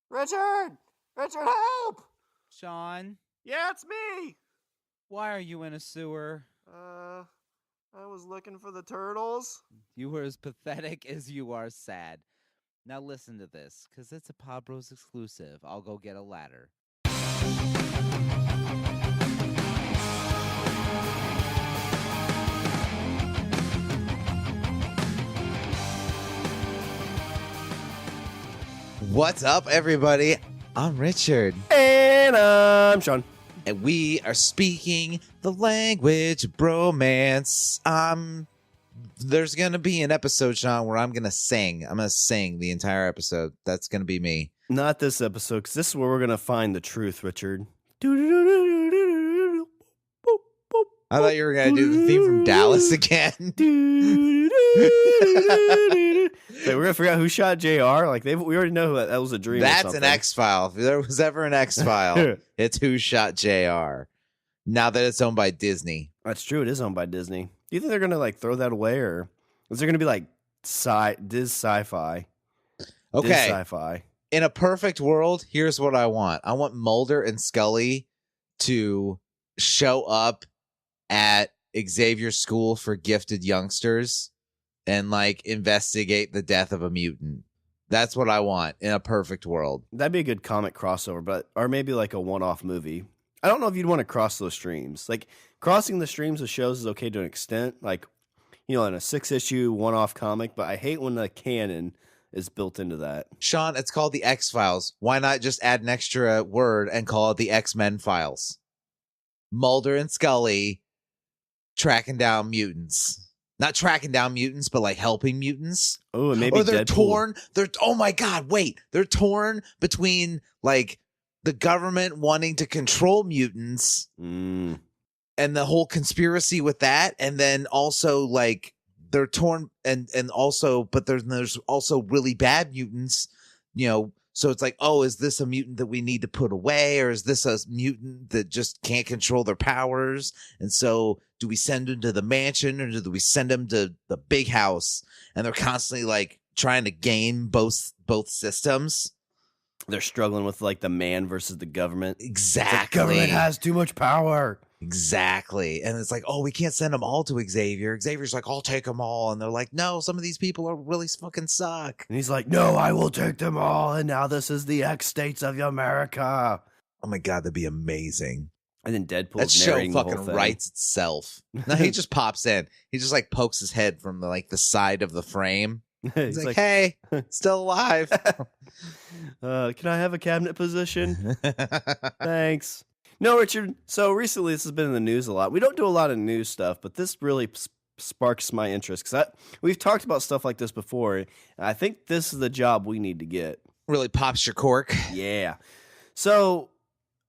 Richard! Richard, help! Shawn, Yeah, it's me! why are you in a sewer? I was looking for the turtles. You were as pathetic as you are sad. Now listen to this, because it's a Pod Bros exclusive. I'll go get a ladder. What's up, everybody? I'm Richard. And I'm Shawn. And we are speaking the language of bromance. There's going to be an episode, Shawn, where I'm going to sing. I'm going to sing the entire episode. That's going to be me. Not this episode, because this is where we're going to find the truth, Richard. I thought you were going to do the theme from Dallas again. We're going to figure out who shot JR? Like, we already know that was a dream. That's an X-File. If there was ever an X-File, it's Who Shot JR. Now that it's owned by Disney. That's true. It is owned by Disney. Do you think they're going to, like, throw that away, or is there going to be, like, Diz Sci-Fi? Okay. Diz Sci-Fi. In a perfect world, here's what I want. I want Mulder and Scully to show up at Xavier's school for gifted youngsters and, like, investigate the death of a mutant. That's what I want in a perfect world. That'd be a good comic crossover, or maybe like a one-off movie. I don't know if you'd want to cross those streams. Like, crossing the streams of shows is okay to an extent, like, you know, in a 6-issue one-off comic, but I hate when the canon is built into that. Shawn, it's called the X-Files. Why not just add an extra word and call it the X-Men Files? Mulder and Scully tracking down mutants. Not tracking down mutants, but like helping mutants. Oh, and maybe or they're Deadpool. torn. Oh my God, wait. They're torn between like the government wanting to control mutants and the whole conspiracy with that. And then also like they're torn and also, but there's also really bad mutants, you know. So it's like, oh, is this a mutant that we need to put away? Or is this a mutant that just can't control their powers? And so do we send them to the mansion or do we send them to the big house? And they're constantly like trying to gain both systems. They're struggling with like the man versus the government. Exactly. The government has too much power. Exactly. And it's like, oh, we can't send them all to Xavier. Xavier's like, I'll take them all. And they're like, no, some of these people are really fucking suck. And he's like, no, I will take them all. And now this is the X states of America. Oh my God, that'd be amazing. And then Deadpool. That show fucking writes itself. No, he just pops in. He just like pokes his head from the side of the frame. He's like, hey, still alive. Can I have a cabinet position? Thanks. No, Richard. So recently this has been in the news a lot. We don't do a lot of news stuff, but this really sparks my interest because we've talked about stuff like this before. And I think this is the job we need to get. Really pops your cork. Yeah. So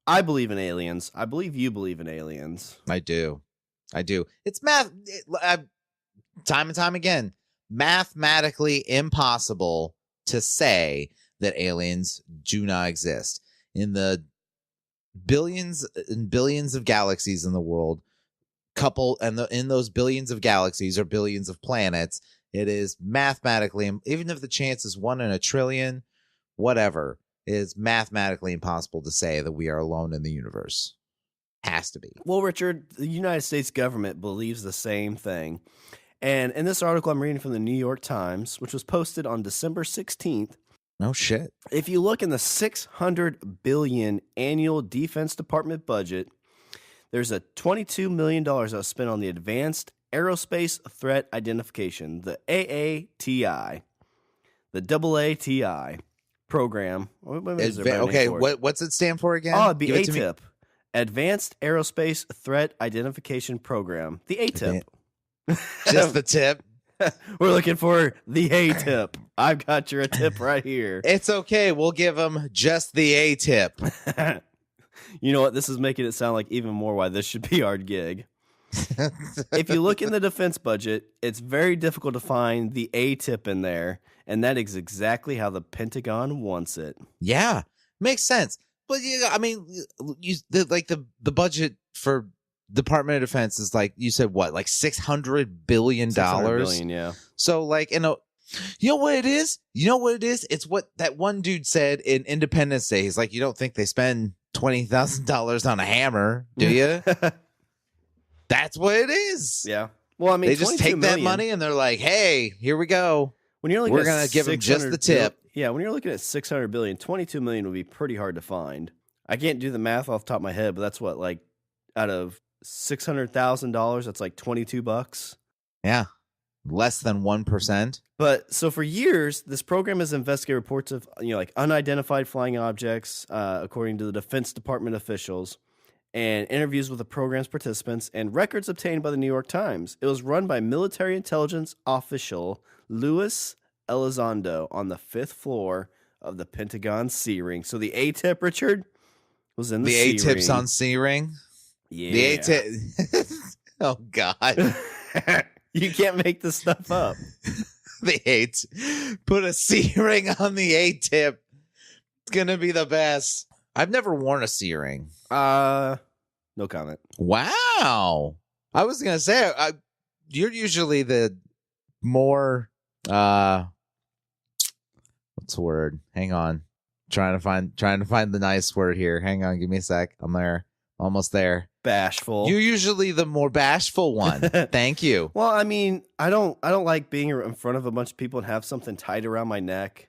I believe in aliens. I believe you believe in aliens. I do. It's math. Time and time again, mathematically impossible to say that aliens do not exist. In the billions and billions of galaxies in the world, in those billions of galaxies or billions of planets, it is mathematically, even if the chance is 1 in a trillion, whatever, it is mathematically impossible to say that we are alone in the universe. Has to be. Well, Richard, the United States government believes the same thing. And in this article I'm reading from the New York Times, which was posted on December 16th, no shit. If you look in the $600 billion annual Defense Department budget, there's a $22 million that was spent on the Advanced Aerospace Threat Identification, the AATI, the AATI program. Okay, what's it stand for again? Oh, it'd be AATIP, Advanced Aerospace Threat Identification Program, the AATIP. Just the tip. We're looking for the A-tip. I've got your tip right here. It's okay. We'll give them just the A-tip. You know what? This is making it sound like even more why this should be our gig. If you look in the defense budget, it's very difficult to find the A-tip in there, and that is exactly how the Pentagon wants it. Yeah, makes sense. But yeah, I mean, the budget for Department of Defense is like, you said what, like $600 billion? $600 billion, yeah. So like, You know what it is? It's what that one dude said in Independence Day. He's like, you don't think they spend $20,000 on a hammer, do you? That's what it is. Yeah. Well, I mean, They just take that money and they're like, hey, here we go. When you're We're going to give them just the tip. Yeah, when you're looking at 600 billion, 22 million would be pretty hard to find. I can't do the math off the top of my head, but that's what, like, out of $600,000, that's like $22. Yeah. Less than 1%. But so for years, this program has investigated reports of, like unidentified flying objects, according to the Defense Department officials, and interviews with the program's participants and records obtained by the New York Times. It was run by military intelligence official Louis Elizondo on the 5th floor of the Pentagon C ring. So the AATIP, Richard, was in the C ring. The AATIP's on C ring? Yeah. The AATIP. Oh, God. You can't make this stuff up. The AATIP. Put a C ring on the AATIP. It's going to be the best. I've never worn a C ring. No comment. Wow. I was going to say, you're usually the more, what's the word? Hang on. Trying to find the nice word here. Hang on. Give me a sec. I'm there. Almost there. Bashful. You're usually the more bashful one. Thank you. Well, I mean, I don't like being in front of a bunch of people and have something tied around my neck,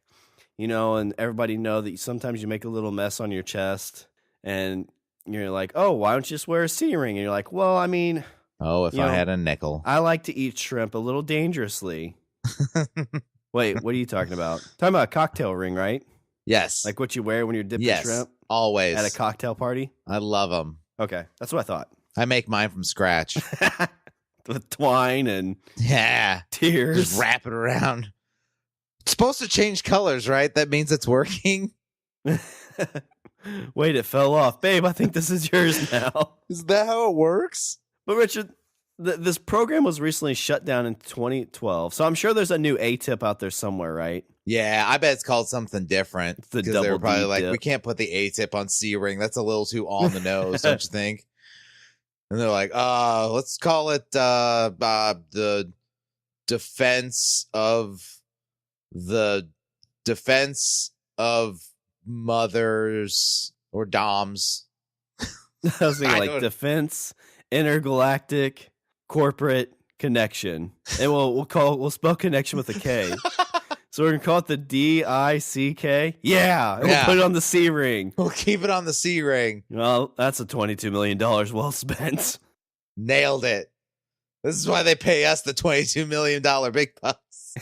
and everybody know that sometimes you make a little mess on your chest, and you're like, oh, why don't you just wear a C ring? And you're like, well, I mean, if I had a nickel. I like to eat shrimp a little dangerously. Wait, what are you talking about? Talking about a cocktail ring, right? Yes. Like what you wear when you're dipping shrimp? Always. At a cocktail party? I love them. Okay, that's what I thought. I make mine from scratch. With twine and tears. Just wrap it around. It's supposed to change colors, right? That means it's working. Wait, it fell off. Babe, I think this is yours now. Is that how it works? But Richard, this program was recently shut down in 2012. So I'm sure there's a new AATIP out there somewhere, right? Yeah, I bet it's called something different. It's the because they were probably D like, dip. we can't put the AATIP on C ring. That's a little too on the nose, don't you think? And they're like, let's call it the defense of mothers or doms. I was thinking like defense, intergalactic, corporate connection. And we'll spell connection with a K. So we're gonna call it the DICK. Yeah, and we'll put it on the C ring. We'll keep it on the C ring. Well, that's a $22 million well spent. Nailed it. This is why they pay us the $22 million big bucks.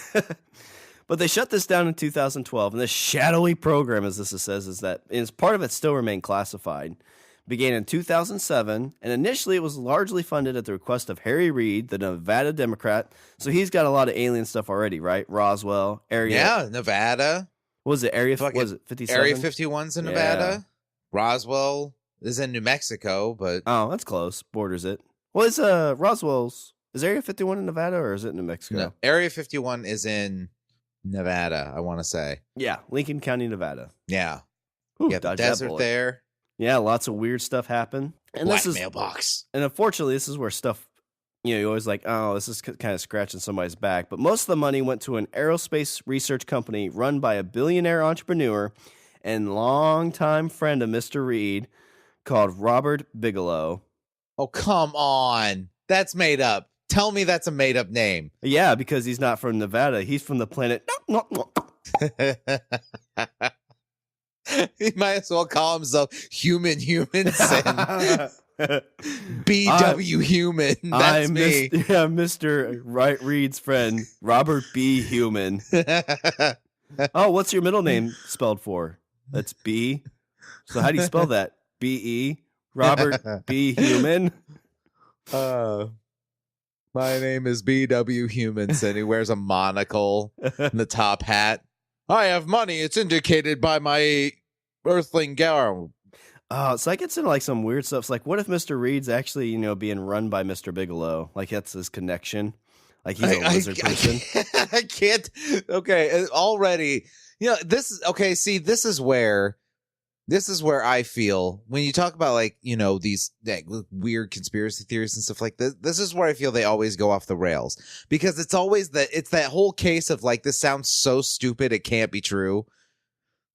But they shut this down in 2012, and this shadowy program, as this says, is that part of it still remained classified. Began in 2007, and initially it was largely funded at the request of Harry Reid, the Nevada Democrat. So he's got a lot of alien stuff already, right? Roswell area. Yeah, Nevada. What was it? Was it 57? Area 51's in Nevada. Roswell is in New Mexico, but that's close. Borders it. Well, is Roswell's Area 51 in Nevada or is it New Mexico? No, Area 51 is in Nevada, I want to say. Yeah, Lincoln County, Nevada. Yeah. Ooh, you got the desert there. Yeah, lots of weird stuff happen. And Black mailbox. And unfortunately, this is where stuff, you're always like, oh, this is kind of scratching somebody's back. But most of the money went to an aerospace research company run by a billionaire entrepreneur and longtime friend of Mr. Reid called Robert Bigelow. Oh, come on. That's made up. Tell me that's a made up name. Yeah, because he's not from Nevada. He's from the planet. He might as well call himself Human Humans and BW Human. That's me. Mr. Reid's friend, Robert B. Human. Oh, what's your middle name spelled for? That's B. So how do you spell that? B-E? Robert B. Human? My name is BW Humans, and he wears a monocle and the top hat. I have money. It's indicated by my earthling gown. So I get into like some weird stuff. It's like, what if Mr. Reid's actually, being run by Mr. Bigelow? Like that's his connection. Like he's a lizard person. I can't. Okay, already. This is okay. See, this is where this is where I feel when you talk about like, you know, these weird conspiracy theories and stuff like this, this is where I feel they always go off the rails, because it's always that whole case of like, this sounds so stupid it can't be true.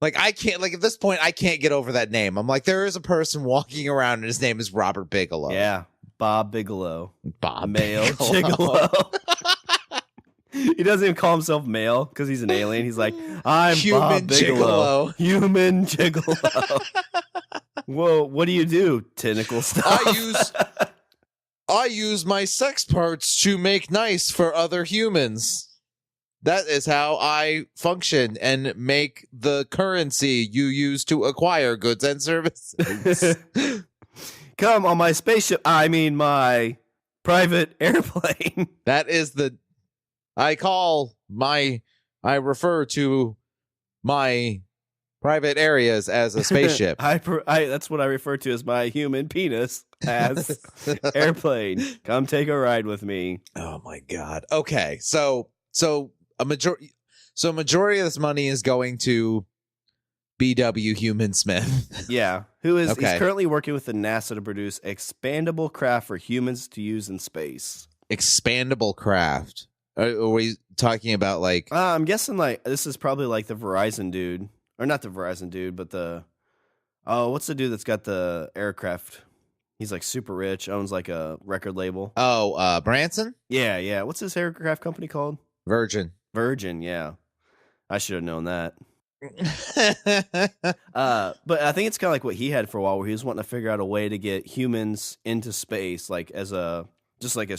Like, I can't, like, at this point, I can't get over that name. I'm like, there is a person walking around and his name is Robert Bigelow. Yeah, Bob Bigelow. Bob Male Bigelow. Gigolo. He doesn't even call himself male because he's an alien. He's like, I'm Human Bob Bigelow. Gigolo. Human Gigolo. Whoa, what do you do? Tentacle stuff. I use my sex parts to make nice for other humans. That is how I function and make the currency you use to acquire goods and services. Come on my spaceship. I mean, my private airplane. That is I refer to my private areas as a spaceship. That's what I refer to as my human penis as airplane. Come take a ride with me. Oh my God. Okay. So a majority of this money is going to BW Human Smith. Yeah, he's currently working with the NASA to produce expandable craft for humans to use in space. Expandable craft. Are we talking about like? I'm guessing like this is probably like the Verizon dude, or not the Verizon dude, but what's the dude that's got the aircraft? He's like super rich, owns like a record label. Oh, Branson? Yeah. What's his aircraft company called? Virgin, yeah. I should have known that. But I think it's kind of like what he had for a while, where he was wanting to figure out a way to get humans into space, like as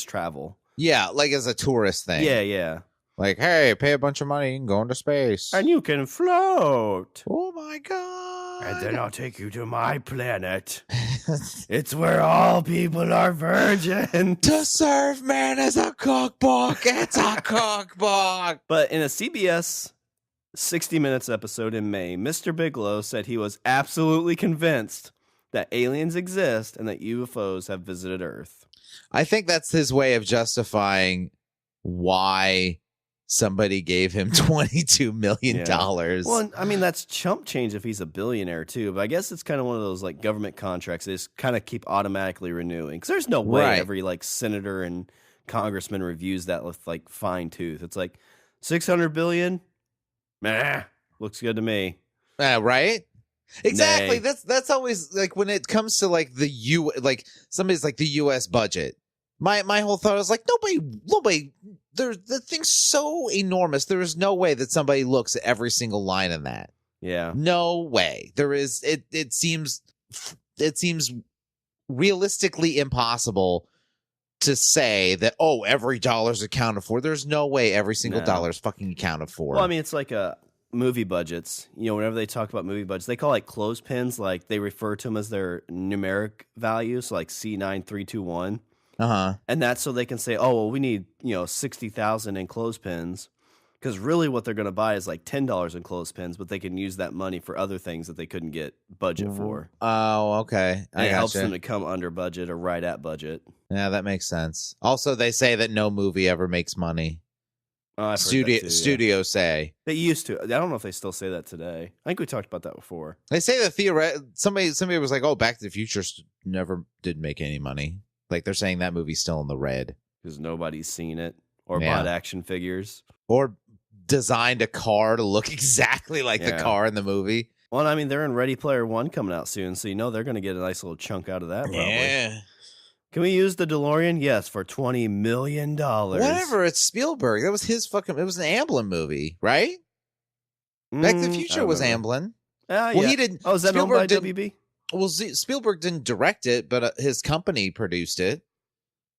travel. Yeah, like as a tourist thing. Yeah. Like, hey, pay a bunch of money and go into space. And you can float. Oh my God. And then I'll take you to my planet. It's where all people are virgins. To serve man as a cookbook. It's a cookbook. But in a CBS 60 Minutes episode in May, Mr. Bigelow said he was absolutely convinced that aliens exist and that UFOs have visited Earth. I think that's his way of justifying why somebody gave him $22 million. Yeah. Well, I mean, that's chump change if he's a billionaire, too. But I guess it's kind of one of those like government contracts they just kind of keep automatically renewing. Because there's no way every like senator and congressman reviews that with like fine tooth. It's like $600 billion. Meh, looks good to me. Right? Exactly. Nay. That's always like when it comes to like like somebody's like the U.S. budget. My whole thought is like nobody. The thing's so enormous. There is no way that somebody looks at every single line in that. Yeah. No way. There is. It seems realistically impossible to say that every dollar's accounted for. There's no way every single dollar is fucking accounted for. Well, I mean, it's like movie budgets. You know, whenever they talk about movie budgets, they call like clothespins. Like they refer to them as their numeric values, so like C9321. And that's so they can say, oh, well, we need, 60,000 in clothespins, because really what they're going to buy is like $10 in clothespins, but they can use that money for other things that they couldn't get budget for. Oh, okay. And it helps them to come under budget or right at budget. Yeah, that makes sense. Also, they say that no movie ever makes money. Studios say they used to. I don't know if they still say that today. I think we talked about that before. They say that somebody was like, "Oh, Back to the Future never did make any money." Like they're saying that movie's still in the red because nobody's seen it or bought action figures or designed a car to look exactly like the car in the movie. Well, I mean, they're in Ready Player One coming out soon, so they're going to get a nice little chunk out of that. Probably. Yeah. Can we use the DeLorean? Yes, for $20 million. Whatever. It's Spielberg. That was his fucking. It was an Amblin movie, right? Back to the Future was Amblin. Well, he didn't. Oh, is that owned by WB? Well, Spielberg didn't direct it, but his company produced it.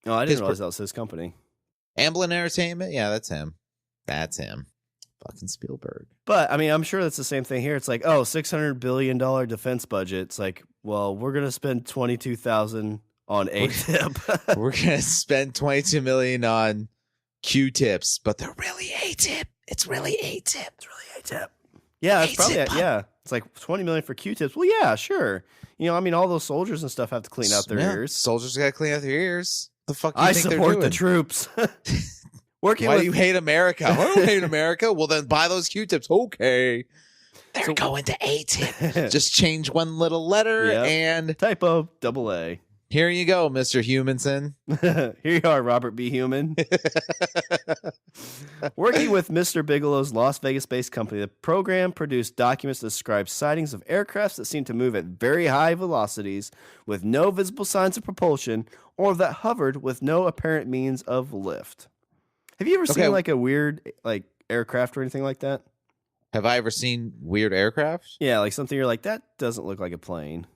Oh, I didn't realize that was his company. Amblin Entertainment? Yeah, that's him. That's him. Fucking Spielberg. But, I mean, I'm sure that's the same thing here. It's like, $600 billion defense budget. It's like, well, we're going to spend $22,000 on AATIP. We're going to spend $22 million on Q-tips, but they're really AATIP. It's really AATIP. It's really AATIP. Yeah, it's probably It's like $20 million for Q-tips. Well, yeah, sure. I mean, all those soldiers and stuff have to clean out their ears. Soldiers got to clean out their ears. The fuck do you think they're doing? I support the troops. Why do you hate America? I don't hate America. Well, then buy those Q-tips. Okay. They're going to AATIP. Just change one little letter Yep. and Typo, double A. here you go, Mr. Humanson. Here you are, Robert B. Human. Working with Mr. Bigelow's Las Vegas-based company, the program produced documents that describe sightings of aircrafts that seem to move at very high velocities with no visible signs of propulsion or that hovered with no apparent means of lift. Have you ever seen like a weird like aircraft or anything like that? Have I ever seen weird aircraft? Yeah, like something you're like, that doesn't look like a plane.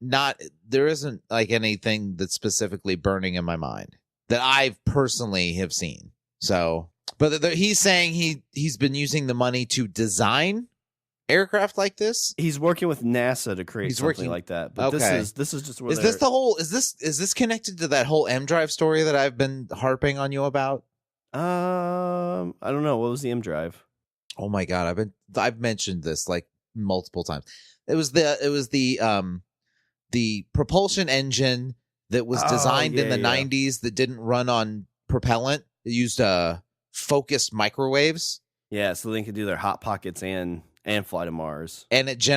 Not there isn't like anything that's specifically burning in my mind that I've personally have seen. So, but he's saying he's been using the money to design aircraft like this. He's working with NASA to create something like that. But this is just where is this connected to that whole M Drive story that I've been harping on you about? I don't know. What was the M Drive? Oh my God, I've mentioned this like multiple times. It was the propulsion engine that was designed in the 90s that didn't run on propellant. It used focused microwaves. Yeah, so they could do their hot pockets and fly to Mars. And it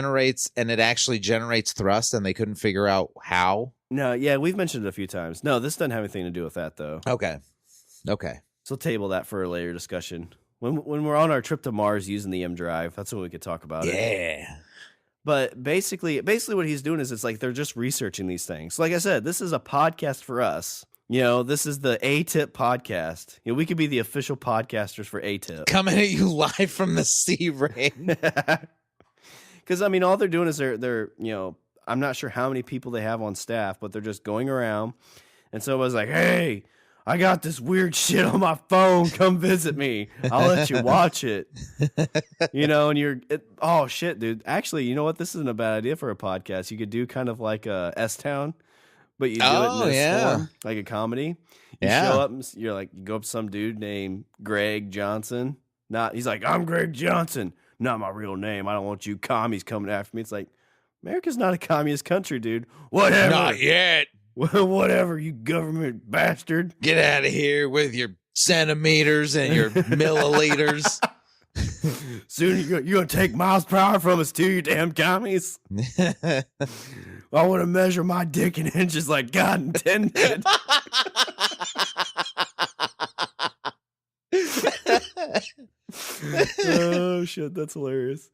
actually generates thrust, and they couldn't figure out how. No, yeah, we've mentioned it a few times. No, this doesn't have anything to do with that, though. Okay. So table that for a later discussion. When we're on our trip to Mars using the M Drive, that's when we could talk about it. Yeah. But basically what he's doing is it's like they're just researching these things. Like I said, this is a podcast for us. You know, this is the AATIP podcast. You know, we could be the official podcasters for AATIP. Coming at you live from the sea ring. Because, I mean, all they're doing is they're, you know, I'm not sure how many people they have on staff, but they're just going around. And so I was like, hey, I got this weird shit on my phone. Come visit me. I'll let you watch it. You know, and oh, shit, dude. Actually, you know what? This isn't a bad idea for a podcast. You could do kind of like a S-Town, but you do it in this form, like a comedy. You show up and you're like, you go up to some dude named Greg Johnson. He's like, I'm Greg Johnson. Not my real name. I don't want you commies coming after me. It's like, America's not a communist country, dude. Whatever. Not yet. Whatever, you government bastard. Get out of here with your centimeters and your milliliters. Soon you're going to take miles per hour from us too, you damn commies. I want to measure my dick in inches like God intended. Oh shit, that's hilarious.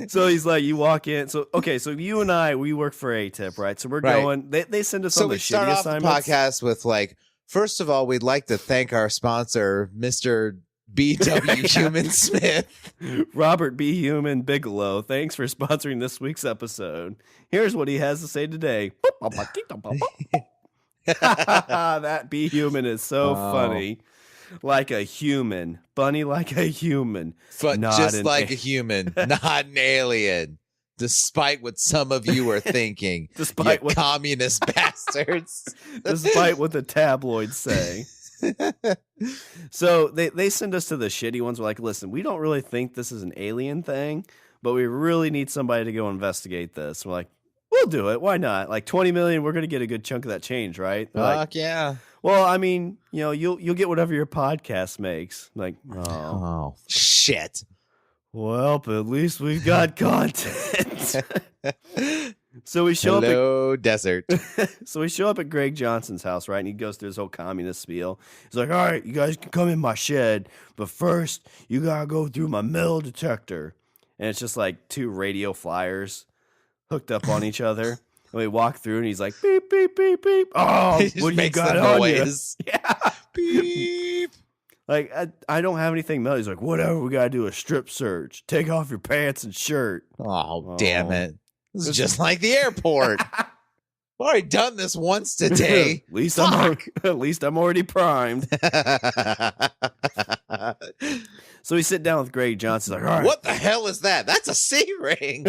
So he's like, you walk in. So okay, so you and I, we work for AATIP, right? So we're going. They send us on the shitty assignments. So we start off the podcast with like, first of all, we'd like to thank our sponsor, Mr. B.W. Human Smith, Robert B. Human Bigelow. Thanks for sponsoring this week's episode. Here's what he has to say today. That B. Human is so funny. Like a human. Bunny like a human. But just like a human, not an alien. Despite what some of you are thinking. Despite what communist bastards. Despite what the tabloids say. So they send us to the shitty ones. We're like, listen, we don't really think this is an alien thing, but we really need somebody to go investigate this. We're like, we'll do it. Why not? Like 20 million, we're going to get a good chunk of that change, right? Fuck yeah. Well, I mean, you know, you'll get whatever your podcast makes. Like, oh shit. Well, but at least we've got content. So we show up at desert. So we show up at Greg Johnson's house, right? And he goes through his whole communist spiel. He's like, all right, you guys can come in my shed, but first you gotta go through my metal detector. And it's just like two radio flyers hooked up on each other. And we walk through, and he's like, beep, beep, beep, beep. Oh, what you got on you? Yeah. Beep. Like, I don't have anything metal. He's like, whatever, we got to do a strip search. Take off your pants and shirt. Oh, damn it. This is just like the airport. I've already done this once today. At least I'm already primed. So we sit down with Greg Johnson. Like, all right. What the hell is that? That's a C-ring.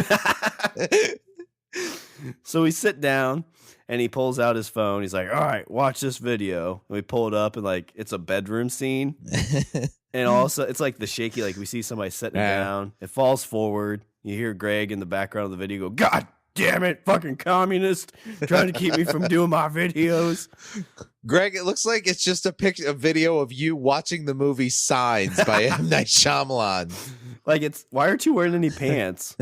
So we sit down, and he pulls out his phone. He's like, all right, watch this video. And we pull it up, and like it's a bedroom scene. And also, it's like the shaky, like we see somebody sitting down. It falls forward. You hear Greg in the background of the video go, God damn it, fucking communist, trying to keep me from doing my videos. Greg, it looks like it's just a video of you watching the movie Signs by M. Night Shyamalan. Like, why aren't you wearing any pants?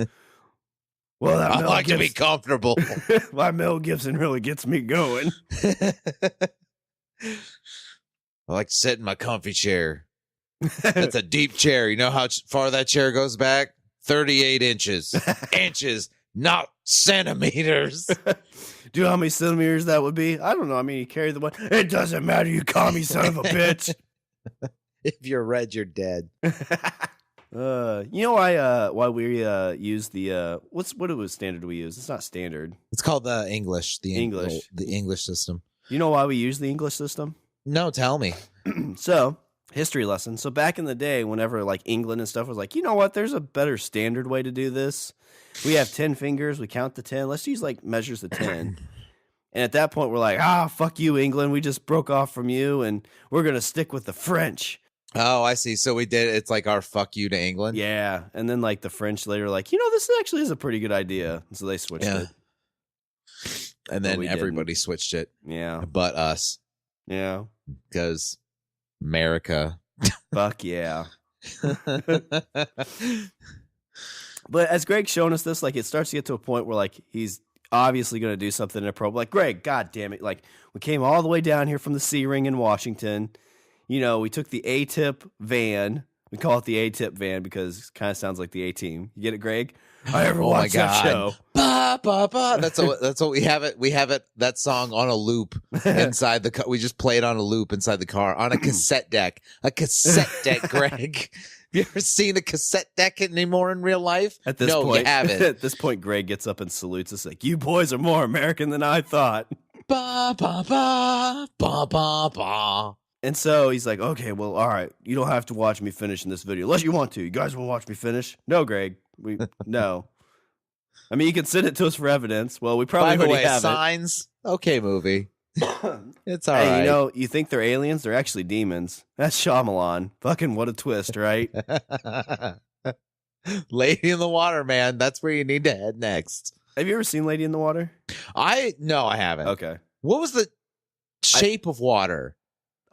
Well, I like to be comfortable. My Mel Gibson really gets me going. I like to sit in my comfy chair. That's a deep chair. You know how far that chair goes back? 38 inches. Inches, not centimeters. Do you know how many centimeters that would be? I don't know. I mean, you carry the one. It doesn't matter, you commie son of a bitch. If you're red, you're dead. You know why we use the what standard do we use? It's not standard. It's called the English. The English system. You know why we use the English system? No, tell me. So, history lesson. So back in the day, whenever like England and stuff was like, you know what? There's a better standard way to do this. We have 10 fingers. We count to 10. Let's use like measures of 10. And at that point, we're like, fuck you, England. We just broke off from you, and we're gonna stick with the French. Oh, I see. So we did. It's like our fuck you to England. Yeah, and then like the French later, like, you know, this actually is a pretty good idea, and so they switched it. And then everybody switched it. Yeah, but us. Yeah, because America. Fuck yeah. But as Greg's showing us this, like, it starts to get to a point where like he's obviously going to do something inappropriate. Like, Greg, God damn it! Like, we came all the way down here from the C ring in Washington. You know, we took the AATIP van. We call it the AATIP van because it kind of sounds like the A-Team. You get it, Greg? I ever watched that show. Ba, ba, ba. That's what we have it. We have it. That song on a loop inside the car. We just play it on a loop inside the car on a cassette deck. A cassette deck, Greg. You ever seen a cassette deck anymore in real life? At this point, you haven't. At this point, Greg gets up and salutes us like, "You boys are more American than I thought." Ba, ba, ba, ba, ba, ba. And so he's like, okay, well, all right. You don't have to watch me finish in this video unless you want to. You guys want to watch me finish? No, Greg. No. I mean, you can send it to us for evidence. Well, we probably already have Signs. Okay, movie. It's all right. Hey, you know, you think they're aliens? They're actually demons. That's Shyamalan. Fucking what a twist, right? Lady in the Water, man. That's where you need to head next. Have you ever seen Lady in the Water? No, I haven't. Okay. What was the Shape of Water?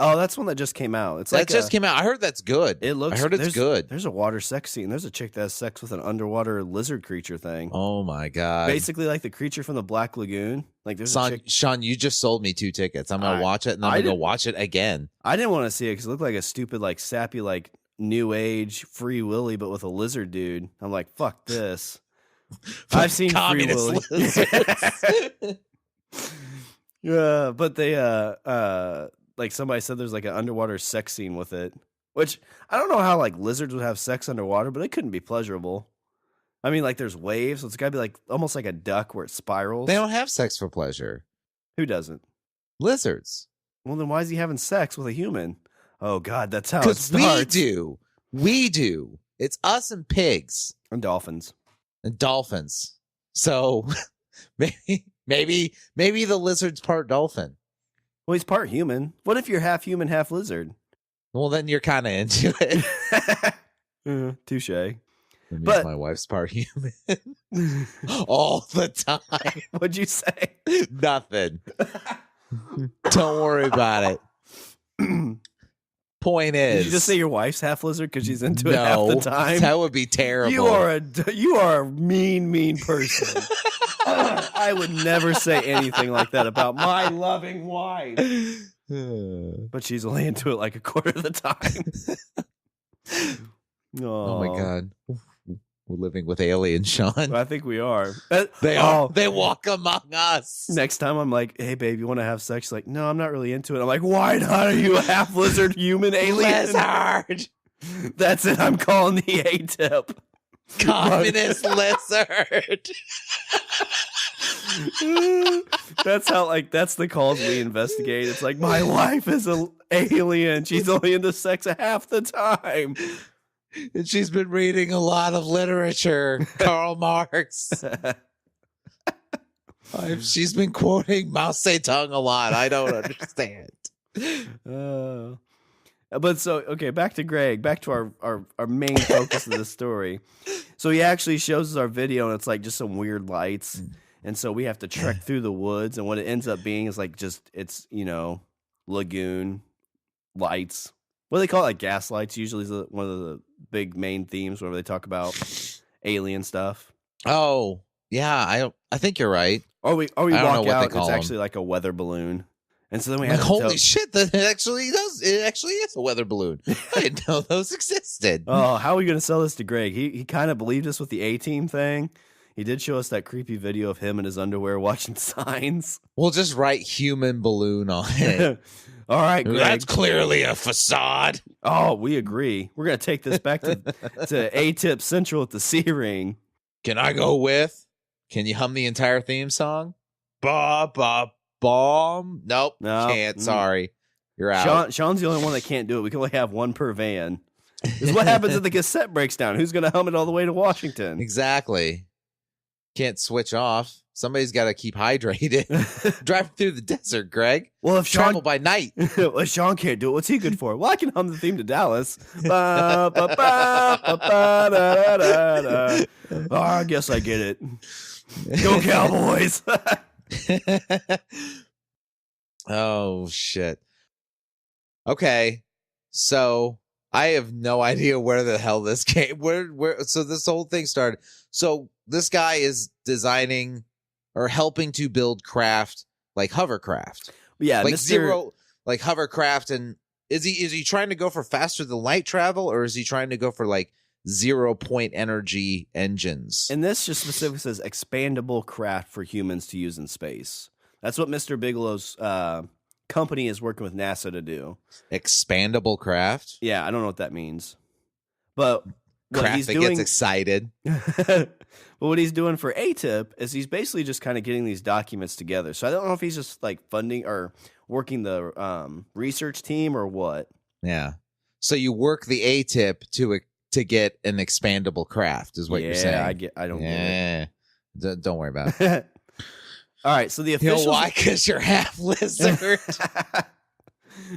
Oh, that's one that just came out. It's just came out. I heard that's good. It looks. I heard it's good. There's a water sex scene. There's a chick that has sex with an underwater lizard creature thing. Oh my god! Basically, like the creature from the Black Lagoon. Like there's a chick. Sean, you just sold me 2 tickets. I'm gonna watch it, and I'm gonna go watch it again. I didn't want to see it because it looked like a stupid, like sappy, like new age Free Willy, but with a lizard dude. I'm like, fuck this. I've seen Free Willy. Yeah, but they like somebody said there's like an underwater sex scene with it, which I don't know how like lizards would have sex underwater, but it couldn't be pleasurable. I mean, like there's waves, so it's gotta be like almost like a duck where it spirals. They don't have sex for pleasure. Who doesn't? Lizards. Well, then why is he having sex with a human? Oh God, that's how it starts. We do. It's us and pigs and dolphins. So maybe the lizard's part dolphin. Well, he's part human. What if you're half human, half lizard? Well, then you're kind of into it. Touche. But my wife's part human all the time. What'd you say? Nothing. Don't worry about it. Point is, did you just say your wife's half lizard because she's into it half the time? That would be terrible. You are a mean person. I would never say anything like that about my loving wife. But she's only into it like a quarter of the time. Oh my God. We're living with aliens, Sean. I think we are. They are. They walk among us. Next time I'm like, hey, babe, you want to have sex? She's like, no, I'm not really into it. I'm like, why not? Are you a half lizard human alien? Lizard. That's it. I'm calling the AATIP. Communist lizard. That's the calls we investigate. It's like, my wife is an alien. She's only into sex half the time. And she's been reading a lot of literature, Karl Marx. She's been quoting Mao Zedong a lot. I don't understand. But so, okay, back to Greg, back to our main focus of the story. So he actually shows us our video, and it's like just some weird lights. And so we have to trek through the woods, and what it ends up being is like it's, lagoon lights. What do they call it? Like gas lights usually is one of big main themes whenever they talk about alien stuff. Oh, yeah. I think you're right. Or we I don't know walk what they out, call it's 'em. actually like a weather balloon. And so then we Like, have to holy shit, that actually does. It actually is a weather balloon. I didn't know those existed. Oh, how are we going to sell this to Greg? He kind of believed us with the A-Team thing. He did show us that creepy video of him in his underwear watching Signs. We'll just write human balloon on it. All right, Greg. That's clearly a facade. Oh, we agree. We're going to take this back to AATIP Central at the C-Ring. Can I go with? Can you hum the entire theme song? Ba ba bomb. Nope. No. Can't. Sorry. You're out. Sean's the only one that can't do it. We can only have one per van. This is what happens if the cassette breaks down. Who's going to hum it all the way to Washington? Exactly. Can't switch off. Somebody's got to keep hydrated. Driving through the desert, Greg. Well, if Sean Travel by night. well, if Sean can't do it, what's he good for? Well, I can hum the theme to Dallas. Ba, ba, ba, ba, ba, da, da, da. Oh, I guess I get it. Go Cowboys. Oh, shit. Okay. So I have no idea where the hell this came. So this whole thing started. So this guy is designing or helping to build craft like hovercraft. Yeah, Like Mr. zero, like hovercraft. And is he trying to go for faster than light travel, or is he trying to go for like 0-point energy engines? And this just specifically says expandable craft for humans to use in space. That's what Mr. Bigelow's company is working with NASA to do. Expandable craft? Yeah, I don't know what that means. But what Craft he's that doing, gets excited. but what he's doing for AATIP is he's basically just kind of getting these documents together. So I don't know if he's just like funding or working the research team or what. Yeah. So you work the AATIP to get an expandable craft is what you're saying. I don't get Yeah. Don't worry about it. it. All right, so the You officials. know why? Because you're half lizard.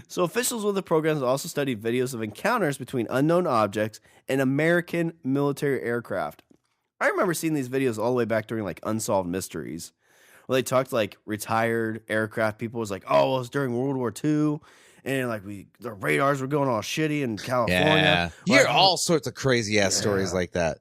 So officials with the program have also studied videos of encounters between unknown objects and American military aircraft. I remember seeing these videos all the way back during like Unsolved Mysteries, where they talked to like retired aircraft people. It was like, oh, it was during World War II, and like the radars were going all shitty in California. Yeah. You hear Like, all sorts of crazy ass stories like that.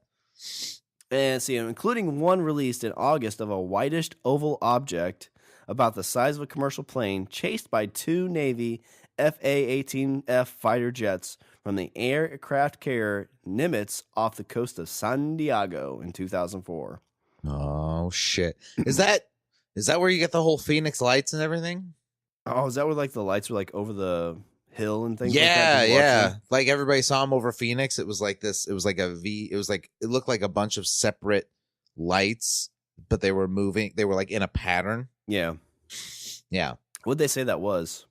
And see, including one released in August of a whitish oval object about the size of a commercial plane chased by two Navy FA-18F fighter jets from the aircraft carrier Nimitz off the coast of San Diego in 2004. Oh shit. Is that where you get the whole Phoenix lights and everything? Oh, is that where like the lights were like over the hill and things like Yeah, that? yeah. Like everybody saw them over Phoenix. It was like this. It was like a V. It was like it looked like a bunch of separate lights, but they were moving. They were like in a pattern. Yeah. Yeah. What'd they say that was?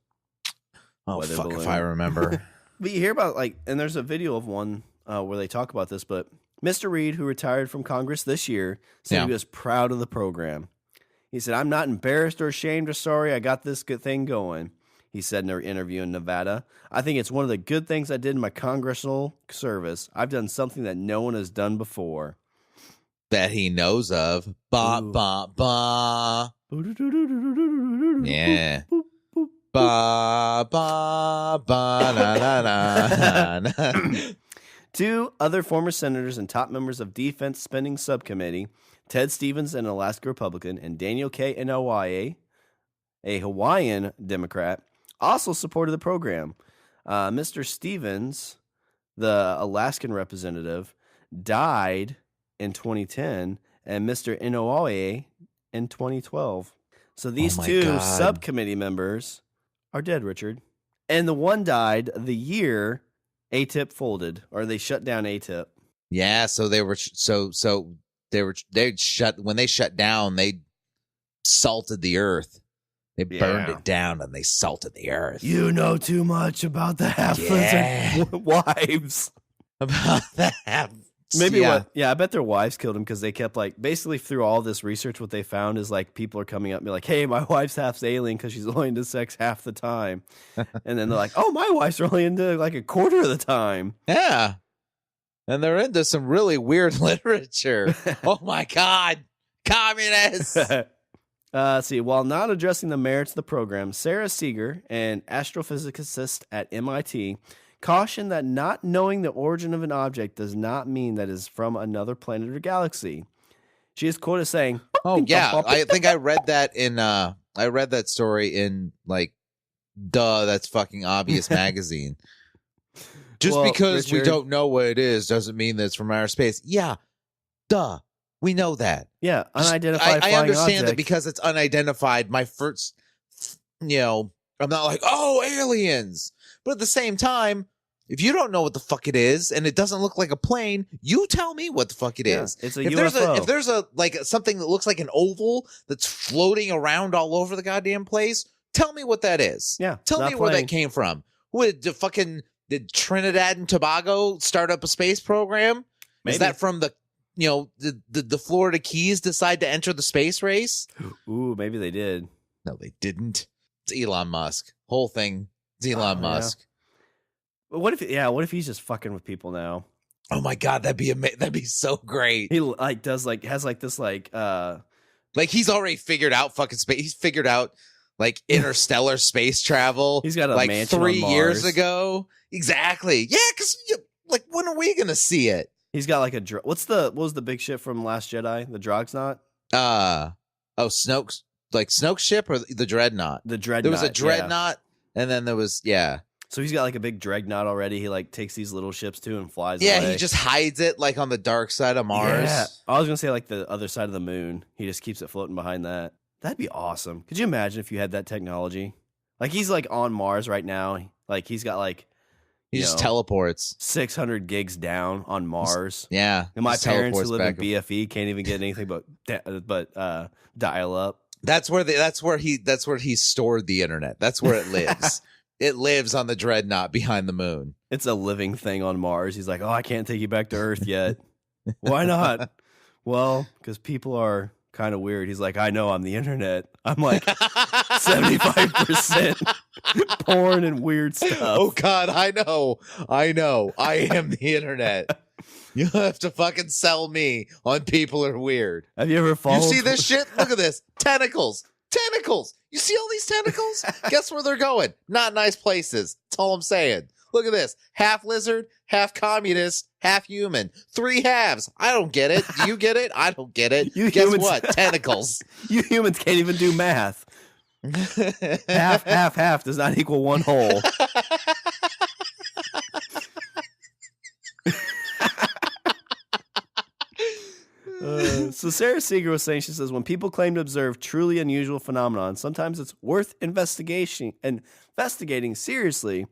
Oh Weather fuck if balloon. I remember. But you hear about like, and there's a video of one where they talk about this, but Mr. Reed, who retired from Congress this year, said Yeah. he was proud of the program. He said, I'm not embarrassed or ashamed or sorry. I got this good thing going. He said in an interview in Nevada, I think it's one of the good things I did in my congressional service. I've done something that no one has done before. That he knows of. Ba Ooh. ba ba. Yeah. Ba ba ba na na na. Two other former senators and top members of Defense Spending Subcommittee, Ted Stevens, an Alaska Republican, and Daniel K. Inouye, a Hawaiian Democrat, also supported the program. Mr. Stevens, the Alaskan representative, died in 2010, and Mr. Inouye in 2012. So these my two God. subcommittee members are dead, Richard. And the one died the year AATIP folded, or they shut down AATIP. Yeah, so they were they shut when they shut down, they salted the earth. They burned Yeah. it down and they salted the earth. You know too much about the half-lizard Yeah. wives. About that. Maybe yeah. what? Yeah, I bet their wives killed him because they kept like basically through all this research, what they found is like people are coming up and be like, "Hey, my wife's half alien because she's only into sex half the time," and then they're like, "Oh, my wife's only into like a quarter of the time." Yeah. And they're into some really weird literature. Oh my God. Communists. See, while not addressing the merits of the program, Sarah Seeger, an astrophysicist at MIT, caution that not knowing the origin of an object does not mean that it is from another planet or galaxy. She is quoted saying, Oh yeah, I think I read that in I read that story in like that's fucking obvious magazine. Just Well, because we Richard- don't know what it is doesn't mean that it's from outer space. Yeah, duh. We know that. Yeah, Just- unidentified I flying understand object. that because it's unidentified, my first, I'm not like, oh, aliens. But at the same time, if you don't know what the fuck it is and it doesn't look like a plane, you tell me what the fuck it is. It's a If UFO. there's a like something that looks like an oval that's floating around all over the goddamn place, tell me what that is. Yeah, Tell not me where plane. that came from. Did Trinidad and Tobago start up a space program? Maybe. Is that from the Florida Keys decide to enter the space race? Ooh, maybe they did. No, they didn't. It's Elon Musk. Whole thing. It's Elon yeah. Musk. But what if he's just fucking with people now? Oh my god, that'd be so great. He has this Like he's already figured out fucking space. He's figured out like interstellar space travel. He's got a like mansion 3 on years Mars. Exactly. Yeah, because like when are we gonna see it? He's got like what was the big ship from Last Jedi? The Drogsnot? Snoke's ship or the Dreadnought? The Dreadnought. There was a yeah. Dreadnought, and then there was So he's got like a big Dreadnought already. He like takes these little ships too and flies yeah. away. He just hides it like on the dark side of Mars. Yeah. I was gonna say like the other side of the moon. He just keeps it floating behind that. That'd be awesome. Could you imagine if you had that technology? Like he's like on Mars right now. Like he's got like He just teleports. 600 gigs down on Mars. Yeah, And my just parents who teleports live in back. BFE can't even get anything but dial up. That's where he stored the internet. That's where it lives. It lives on the Dreadnought behind the moon. It's a living thing on Mars. He's like, oh, I can't take you back to Earth yet. Why not? Well, because people are kind of weird. He's like, I know, I'm the internet. I'm like 75% porn and weird stuff. Oh God, I know. I am the internet. You have to fucking sell me on people are weird. Have you ever followed? You see this shit? Look at this. Tentacles. You see all these tentacles? Guess where they're going? Not nice places. That's all I'm saying. Look at this. Half lizard, half communist, half human. 3 halves. I don't get it. Do you get it? I don't get it. You Guess humans- what? Tentacles. You humans can't even do math. Half does not equal one whole. So Sarah Seeger was saying, she says, when people claim to observe truly unusual phenomenon, sometimes it's worth investigating seriously.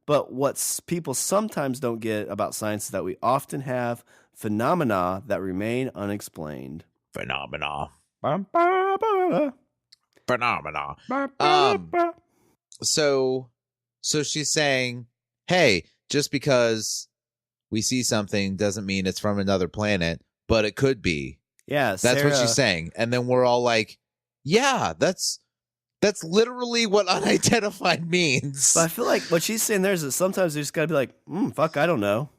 But what people sometimes don't get about science is that we often have phenomena that remain unexplained. Phenomena. So she's saying, hey, just because we see something doesn't mean it's from another planet, but it could be. Yeah, That's what she's saying. And then we're all like, yeah, that's literally what unidentified means. But I feel like what she's saying there is that sometimes you just gotta be like, fuck, I don't know.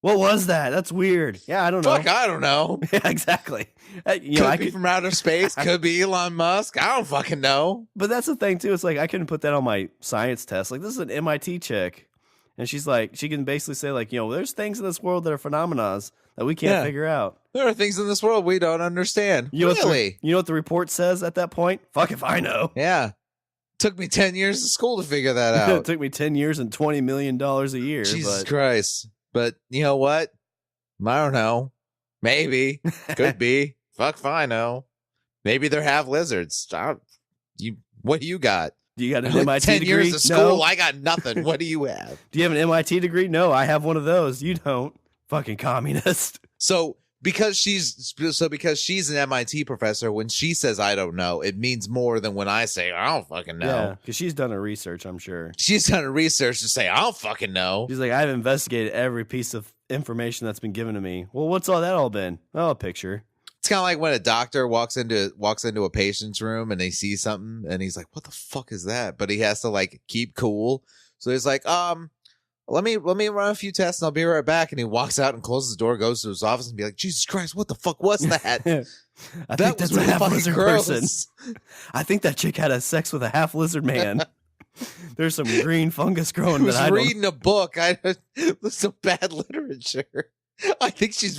What was that? That's weird. Yeah, I don't know. Fuck, I don't know. Yeah, exactly. Could be from outer space. Could be Elon Musk. I don't fucking know. But that's the thing too. It's like I couldn't put that on my science test. Like this is an MIT chick, and she's like, she can basically say like, there's things in this world that are phenomena that we can't figure out. There are things in this world we don't understand. You know Really? you know what the report says at that point? Fuck if I know. Yeah. Took me 10 years of school to figure that It out. took me 10 years and $20 million a year. Jesus but Christ. But you know what? I don't know. Maybe. Could be. Fuck if I know. Maybe they're half lizards. What do you got? do you got an Like MIT 10 degree? years of school? No. I got nothing. What do you have? Do you have an MIT degree? No, I have one of those. You don't. Fucking communist. So because she's an MIT professor, when she says I don't know, it means more than when I say I don't fucking know. Yeah, because she's done her research, I'm sure. She's done her research to say I don't fucking know. She's like, I've investigated every piece of information that's been given to me. Well, what's all that all been? Oh, a picture. It's kind of like when a doctor walks into a patient's room and they see something and he's like, "What the fuck is that?" But he has to like keep cool. So he's like, let me run a few tests and I'll be right back. And he walks out and closes the door, goes to his office and be like, "Jesus Christ, what the fuck was that?" I That think was that's a really half fucking lizard gross. person. I think that chick had a sex with a half lizard man. There's some green fungus I growing was that I don't. reading a book. There's some bad literature. I think she's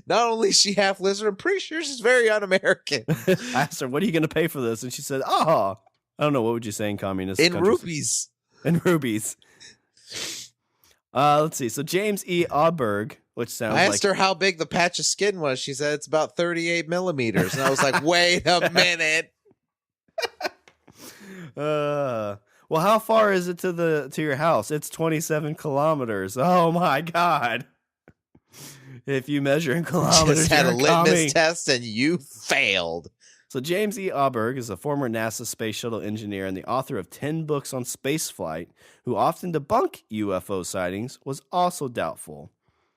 not only is she half lizard, I'm pretty sure she's very un-American. I asked her, "What are you going to pay for this?" And she said, "Oh, I don't know. What would you say in communist In countries?" rupees. In rubies. Let's see. So James E. Auberg, which sounds I like asked her how big the patch of skin was. She said it's about 38 millimeters. And I was like, wait a minute. well, how far is it to your house? It's 27 kilometers. Oh my God. If you measure in kilometers, Just had a you're litmus coming. test and you failed. So James E. Auberg is a former NASA space shuttle engineer and the author of 10 books on spaceflight, who often debunk UFO sightings, was also doubtful.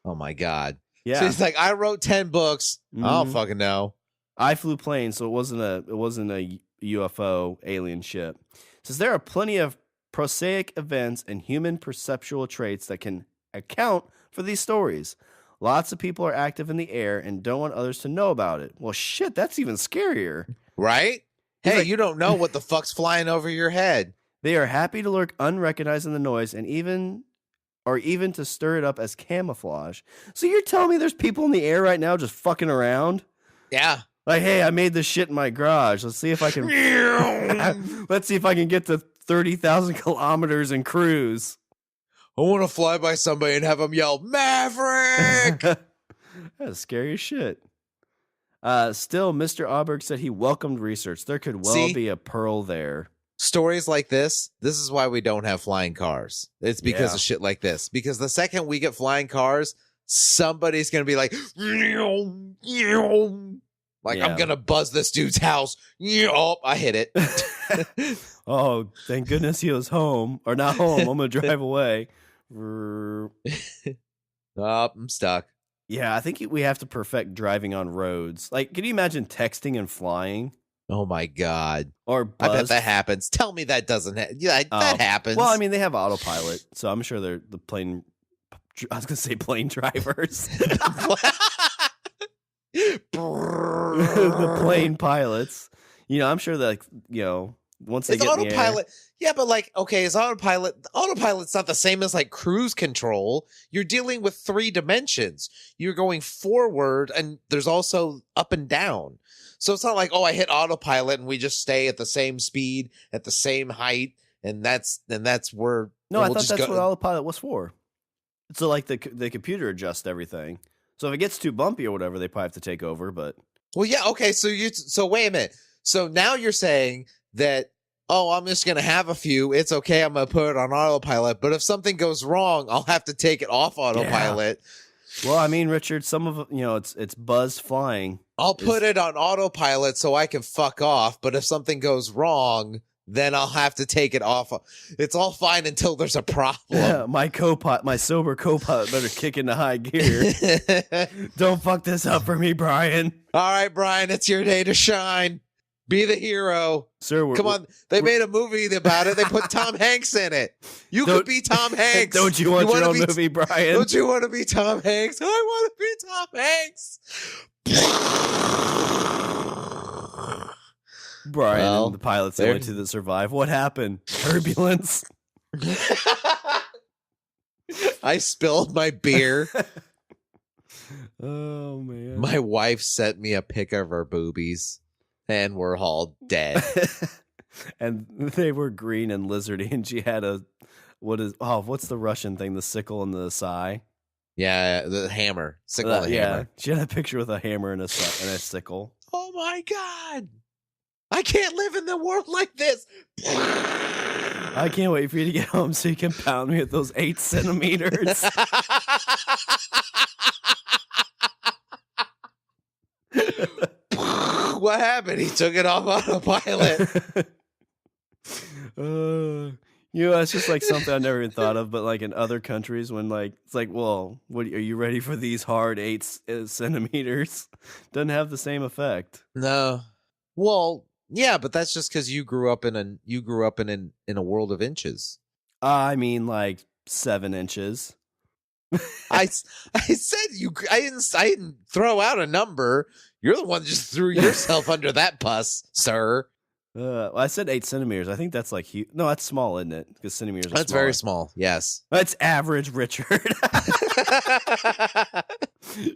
Oh my God. Yeah. So he's like, I wrote 10 books. I don't Mhm. fucking know. I flew planes, so it wasn't a UFO alien ship. It says there are plenty of prosaic events and human perceptual traits that can account for these stories. Lots of people are active in the air and don't want others to know about it. Well, shit, that's even scarier. Right? He's Hey, like- you don't know what the fuck's flying over your head. They are happy to lurk unrecognized in the noise and even to stir it up as camouflage. So you're telling me there's people in the air right now just fucking around? Yeah. Like, hey, I made this shit in my garage. Let's see if I can let's see if I can get to 30,000 kilometers and cruise. I want to fly by somebody and have them yell, Maverick! That's scary as shit. Still, Mr. Auberg said he welcomed research. There could well See? be a pearl there. Stories like this is why we don't have flying cars. It's because Yeah. of shit like this. Because the second we get flying cars, somebody's going to be like, like, Yeah. I'm going to buzz this dude's house. Oh, I hit it. Oh, thank goodness he was home. Or not home. I'm going to drive away. Oh, I'm stuck. Yeah, I think we have to perfect driving on roads. Like, can you imagine texting and flying? Oh my God. Or I bet buzz? that happens. Tell me that doesn't that happens. Well, I mean, they have autopilot, so I'm sure they're the plane. I was gonna say plane drivers, the plane pilots. You know, I'm sure that once they It's get in the air, autopilot. Yeah, but like, okay, is autopilot's not the same as like cruise control. You're dealing with 3 dimensions. You're going forward and there's also up and down. So it's not like, oh, I hit autopilot and we just stay at the same speed, at the same height, and that's where No, we'll I thought just that's go. what autopilot was for. So like the computer adjusts everything. So if it gets too bumpy or whatever, they probably have to take over. But Well, yeah, okay, so wait a minute. So now you're saying that, oh, I'm just gonna have a few. It's okay, I'm gonna put it on autopilot. But if something goes wrong, I'll have to take it off autopilot. well, I mean, Richard, some of it's buzz flying. I'll put it on autopilot so I can fuck off, but if something goes wrong, then I'll have to take it off. It's all fine until there's a problem. My sober co-pilot better kick into high gear. Don't fuck this up for me, Brian. All right, Brian, it's your day to shine. Be the hero. Sir, Come on. They made a movie about it. They put Tom Hanks in it. You could be Tom Hanks. Don't you want your own movie, Brian? Don't you want to be Tom Hanks? I want to be Tom Hanks. Brian Well, and the pilot's the only two that survive. What happened? Turbulence. I spilled my beer. Oh man. My wife sent me a pic of her boobies, and we're all dead. And they were green and lizardy, and she had what's the Russian thing? The sickle and the sai. Yeah, the hammer, sickle and Yeah, hammer. she had a picture with a hammer and a sickle. Oh my God. I can't live in the world like this. I can't wait for you to get home so you can pound me with those 8 centimeters. What happened? He took it off autopilot. It's just like something I've never even thought of, but like in other countries when like, it's like, well, what are you ready for these hard 8 centimeters? Doesn't have the same effect. No. Well, yeah, but that's just because you grew up in a world of inches. I mean like 7 inches. I said I didn't throw out a number. You're the one that just threw yourself under that bus, sir. Well, I said 8 centimeters. I think that's like huge. No, that's small, isn't it? Because centimeters are That's smaller. very small. Yes. That's average, Richard.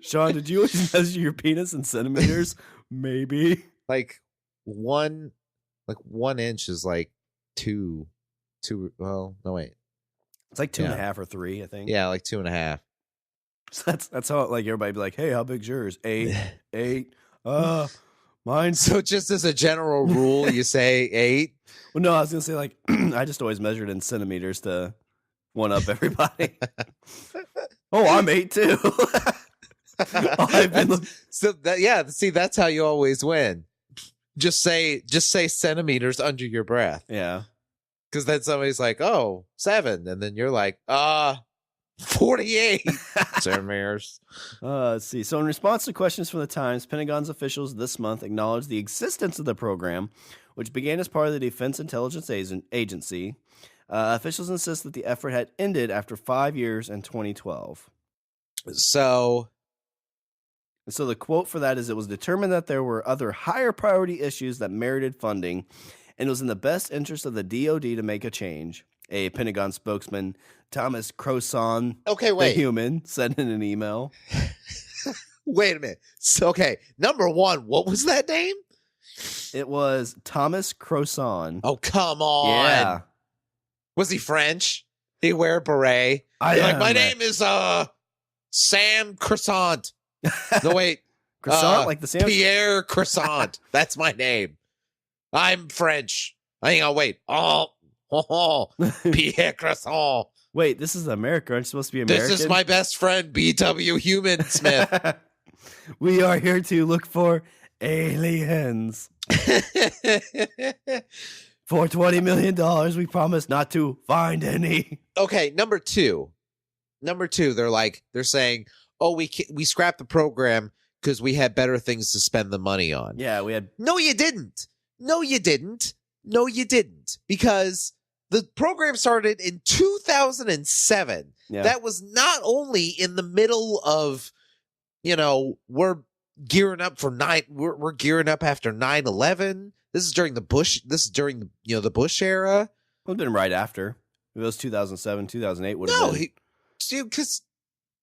Shawn, did you always measure your penis in centimeters? Maybe. like 1 inch is like two. Well, no wait. It's like 2.5 or 3, I think. Yeah, like 2.5. So that's how like everybody be like, hey, how big's yours? 8, 8. Mine's So just as a general rule, you say 8. well, no, I was gonna say like I just always measured in centimeters to one up everybody. Oh, I'm 8 too. I've been So that see, that's how you always win. Just say centimeters under your breath. yeah. Because then somebody's like, oh, 7. And then you're like, 48 centimeters. Let's see. So, in response to questions from the Times, Pentagon's officials this month acknowledged the existence of the program, which began as part of the Defense Intelligence Agency. Officials insist that the effort had ended after 5 years in 2012. So The quote for that is, it was determined that there were other higher priority issues that merited funding, and it was in the best interest of the DoD to make a change. A Pentagon spokesman, Thomas Croson, okay, the wait. human, sent in an email. Wait a minute. So, okay, number 1, what was that name? It was Thomas Croson. Oh, come on. Yeah. Was he French? Did he wear a beret? I You're like, am my a- name is Sam Croissant. No, wait. Croissant, like the sandwich? Pierre Croissant. That's my name. I'm French. Hang on, wait. Pierre Croissant. Wait, this is America. Aren't you supposed to be American? This is my best friend, B.W. Human Smith. We are here to look for aliens. For $20 million, we promise not to find any. Okay, number 2. They're saying, oh, we scrapped the program because we had better things to spend the money on. Yeah, we had. No, you didn't. Because the program started in 2007. Yeah. That was not only in the middle of, we're gearing up for we're gearing up after 9/11. This is during the Bush. This is during the Bush era. It would have been right after. If it was 2007, 2008 would have been. Because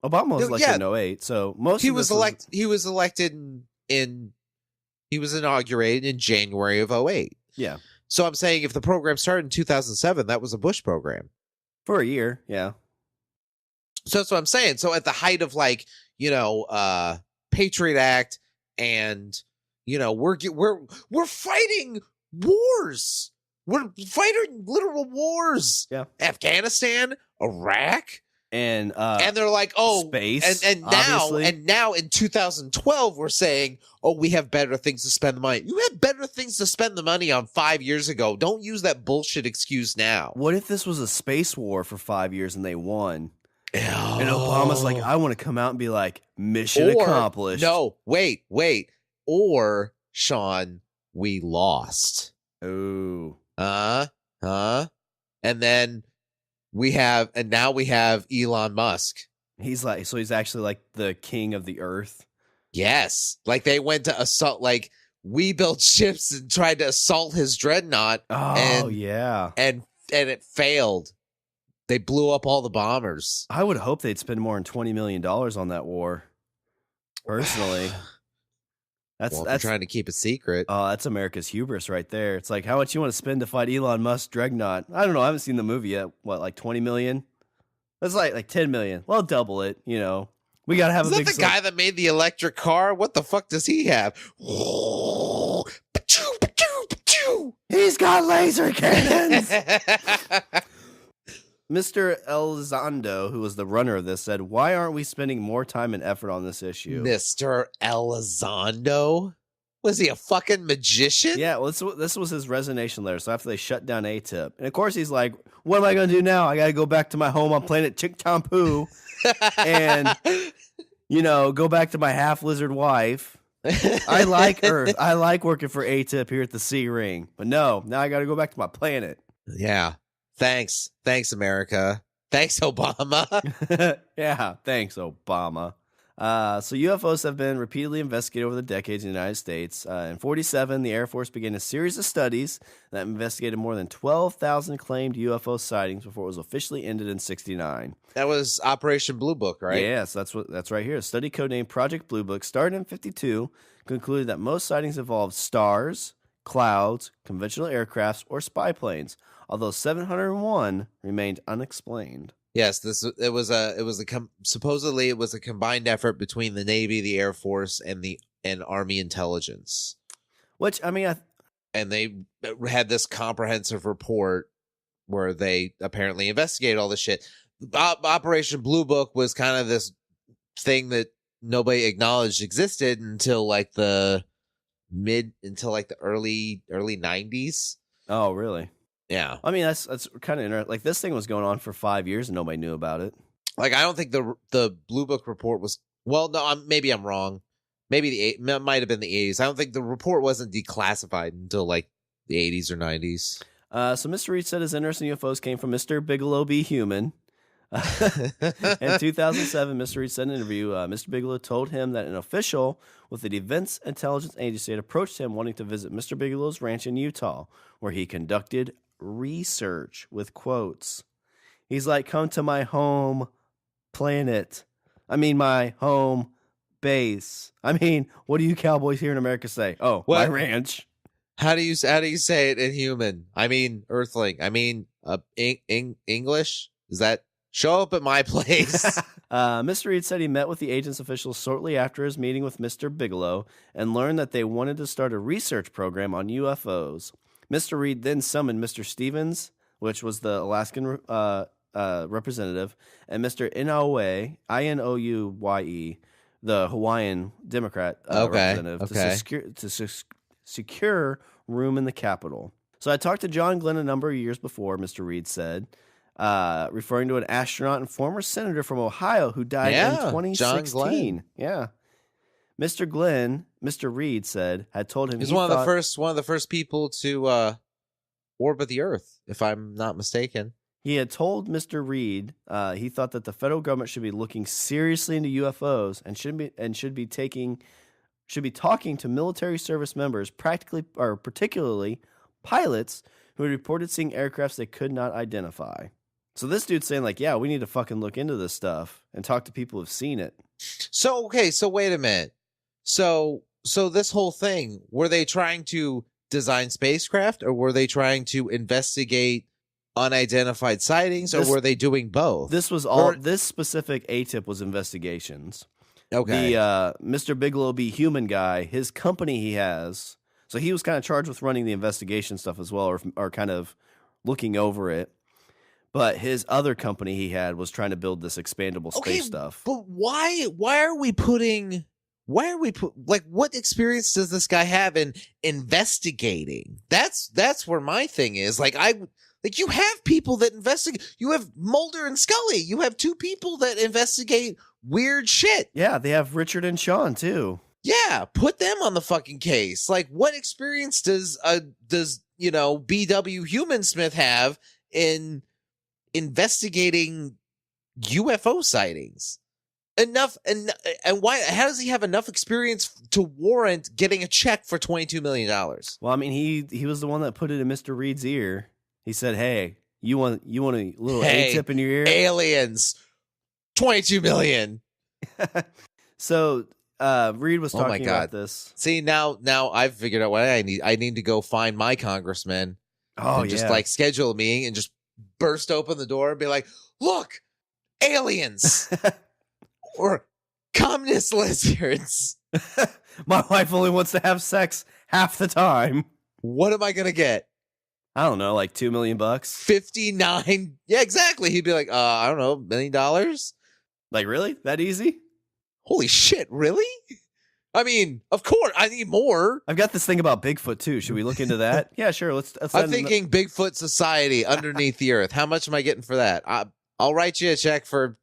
Obama was elected in 08, so most he of was this elected. He was elected he was inaugurated in January of 08. Yeah. So I'm saying if the program started in 2007, that was a Bush program. For a year, yeah. So that's what I'm saying. So at the height of Patriot Act, and we're fighting wars. We're fighting literal wars. Yeah. Afghanistan, Iraq, And they're like, oh, space, and now in 2012 we're saying, oh, we have better things to spend the money. You had better things to spend the money on 5 years ago. Don't use that bullshit excuse now. what if this was a space war for 5 years and they won? Oh. And Obama's like, I want to come out and be like, mission accomplished. No, wait. Or, Shawn, we lost. Ooh. And then now we have Elon Musk. He's actually like the king of the earth. Yes. Like they went to assault, like we built ships and tried to assault his dreadnought. Oh, yeah. And it failed. They blew up all the bombers. I would hope they'd spend more than $20 million on that war. Personally. That's trying to keep it secret. Oh, that's America's hubris right there. It's like, how much you want to spend to fight Elon Musk's dreadnought? I don't know. I haven't seen the movie yet. What, like 20 million? That's like 10 million. Well, double it, We got to have Is a that big... the guy that made the electric car? What the fuck does he have? He's got laser cannons! Mr. Elizondo, who was the runner of this, said, why aren't we spending more time and effort on this issue? Mr. Elizondo? Was he a fucking magician? Yeah, well, this was his resignation letter. So after they shut down AATIP, and of course he's like, what am I going to do now? I got to go back to my home on planet Chick-Tom-Poo and, go back to my half-lizard wife. I like Earth. I like working for AATIP here at the C Ring. But no, now I got to go back to my planet. Yeah. Thanks, America. Thanks, Obama. Yeah, thanks, Obama. So UFOs have been repeatedly investigated over the decades in the United States. In 1947, the Air Force began a series of studies that investigated more than 12,000 claimed UFO sightings before it was officially ended in 1969. That was Operation Blue Book, right? Yes, that's right here. A study codenamed Project Blue Book started in 1952, concluded that most sightings involved stars, clouds, conventional aircrafts, or spy planes, although 701 remained unexplained. Yes, supposedly it was a combined effort between the Navy, the Air Force, and Army intelligence. Which, I mean, and they had this comprehensive report where they apparently investigated all this shit. Operation Blue Book was kind of this thing that nobody acknowledged existed until like the early 90s. Oh, really? Yeah. I mean, that's kind of interesting. Like, this thing was going on for 5 years and nobody knew about it. Like, I don't think the Blue Book report was, well, no, maybe I'm wrong. Maybe it might have been the 80s. I don't think the report wasn't declassified until like the 80s or 90s. So Mr. Reed said his interest in UFOs came from Mr. Bigelow B. Human. In 2007, Mr. Reed said in an interview, Mr. Bigelow told him that an official with the Defense Intelligence Agency had approached him wanting to visit Mr. Bigelow's ranch in Utah, where he conducted research with quotes. He's like, come to my home planet. I mean, my home base. I mean, what do you cowboys here in America say? Oh, my ranch. How do you say it in human? I mean, Earthling. I mean, English. Is that show up at my place? Mr. Reed said he met with the agent's officials shortly after his meeting with Mr. Bigelow and learned that they wanted to start a research program on UFOs. Mr. Reed then summoned Mr. Stevens, which was the Alaskan representative, and Mr. Inouye, Inouye, the Hawaiian Democrat representative, to secure room in the Capitol. So I talked to John Glenn a number of years before, Mr. Reed said, referring to an astronaut and former senator from Ohio who died in 2016. John Glenn. Yeah. Mr. Reed said, had told him he's one of the first people to orbit the Earth, if I'm not mistaken. He had told Mr. Reed he thought that the federal government should be looking seriously into UFOs and should be talking to military service members, particularly pilots who had reported seeing aircrafts they could not identify. So this dude's saying, like, yeah, we need to fucking look into this stuff and talk to people who've seen it. So wait a minute. So this whole thing, were they trying to design spacecraft, or were they trying to investigate unidentified sightings, or were they doing both? This was all. This specific AATIP was investigations. Okay. The Mr. Bigelow B. Human guy, his company he has, so he was kind of charged with running the investigation stuff as well, or kind of looking over it. But his other company he had was trying to build this expandable space stuff. But why are we putting? What experience does this guy have in investigating? That's where my thing is. You have people that investigate. You have Mulder and Scully. You have two people that investigate weird shit. Yeah, they have Richard and Shawn too. Yeah, put them on the fucking case. Like, what experience does B.W. Human Smith have in investigating UFO sightings? Enough, and why? How does he have enough experience to warrant getting a check for $22 million? Well, I mean, he was the one that put it in Mr. Reed's ear. He said, "Hey, you want a little AATIP in your ear? Aliens, $22 million." So Reed was talking about this. See, now I've figured out what I need. I need to go find my congressman. Oh, just schedule a meeting and just burst open the door and be like, "Look, aliens." Or communist lizards. My wife only wants to have sex half the time. What am I gonna get? I don't know, like $2 million. 59. Yeah, exactly. He'd be like, I don't know, $1 million. Like, really? That easy? Holy shit! Really? I mean, of course, I need more. I've got this thing about Bigfoot too. Should we look into that? Yeah, sure. Let's I'm thinking Bigfoot Society underneath the earth. How much am I getting for that? I'll write you a check for,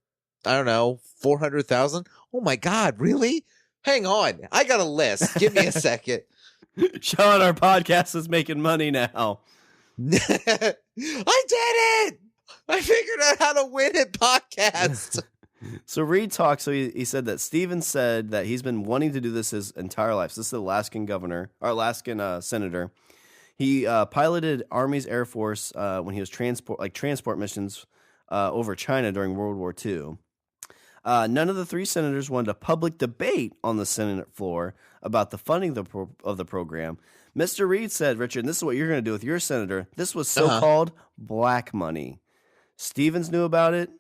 I don't know, 400,000. Oh my God, really? Hang on, I got a list. Give me a second. Shawn, our podcast is making money now. I did it! I figured out how to win at podcasts. So Reed talked. So he said that Stevens said that he's been wanting to do this his entire life. So this is the Alaskan governor, or Alaskan senator. He piloted Army's Air Force when he was transport missions over China during World War II. None of the three senators wanted a public debate on the Senate floor about the funding of the program. Mr. Reed said, Richard, and this is what you're going to do with your senator. This was so-called black money. Stevens knew about it.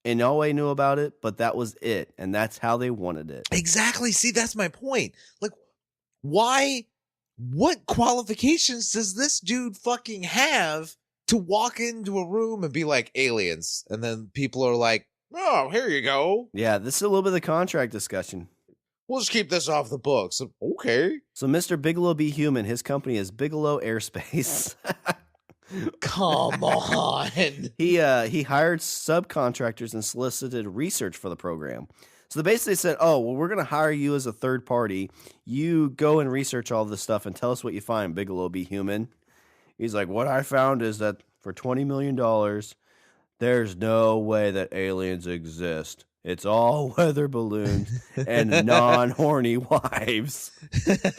Inouye knew about it, but that was it. And that's how they wanted it. Exactly. See, that's my point. Like, why? What qualifications does this dude fucking have to walk into a room and be like aliens? And then people are like, oh, here you go. Yeah, this is a little bit of the contract discussion. We'll just keep this off the books. Okay. So Mr. Bigelow Be Human, his company is Bigelow Airspace. Come on. He hired subcontractors and solicited research for the program. So they basically said, oh, well, we're going to hire you as a third party. You go and research all this stuff and tell us what you find, Bigelow Be Human. He's like, what I found is that for $20 million, there's no way that aliens exist. It's all weather balloons and non-horny wives. That's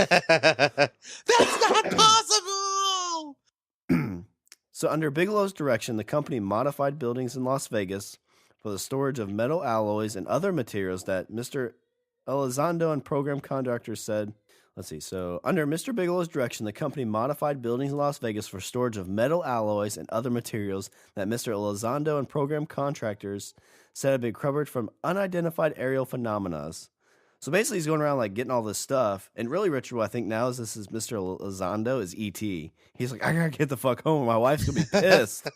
not possible! So under Bigelow's direction, the company modified buildings in Las Vegas for the storage of metal alloys and other materials that Mr. Elizondo and program contractors said. Let's see. So under Mr. Bigelow's direction, the company modified buildings in Las Vegas for storage of metal alloys and other materials that Mr. Elizondo and program contractors said had been recovered from unidentified aerial phenomena. So basically, he's going around like getting all this stuff. And really, Richard, what I think now is this is Mr. Elizondo is E.T. He's like, I gotta get the fuck home. My wife's gonna be pissed.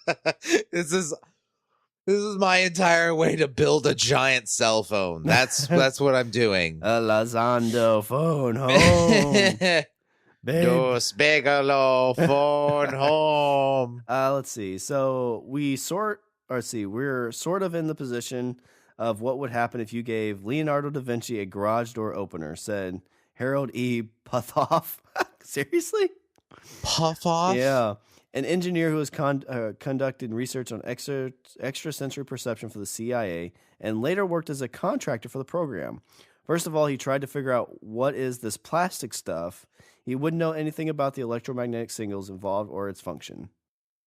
This is my entire way to build a giant cell phone. That's what I'm doing. Elizondo phone home. Dos Bigelow phone home. Let's see. So we're sort of in the position of what would happen if you gave Leonardo da Vinci a garage door opener, said Harold E. Puthoff. Seriously? Puffoff? Yeah. An engineer who has conducted research on extrasensory perception for the CIA and later worked as a contractor for the program. First of all, he tried to figure out what is this plastic stuff. He wouldn't know anything about the electromagnetic signals involved or its function.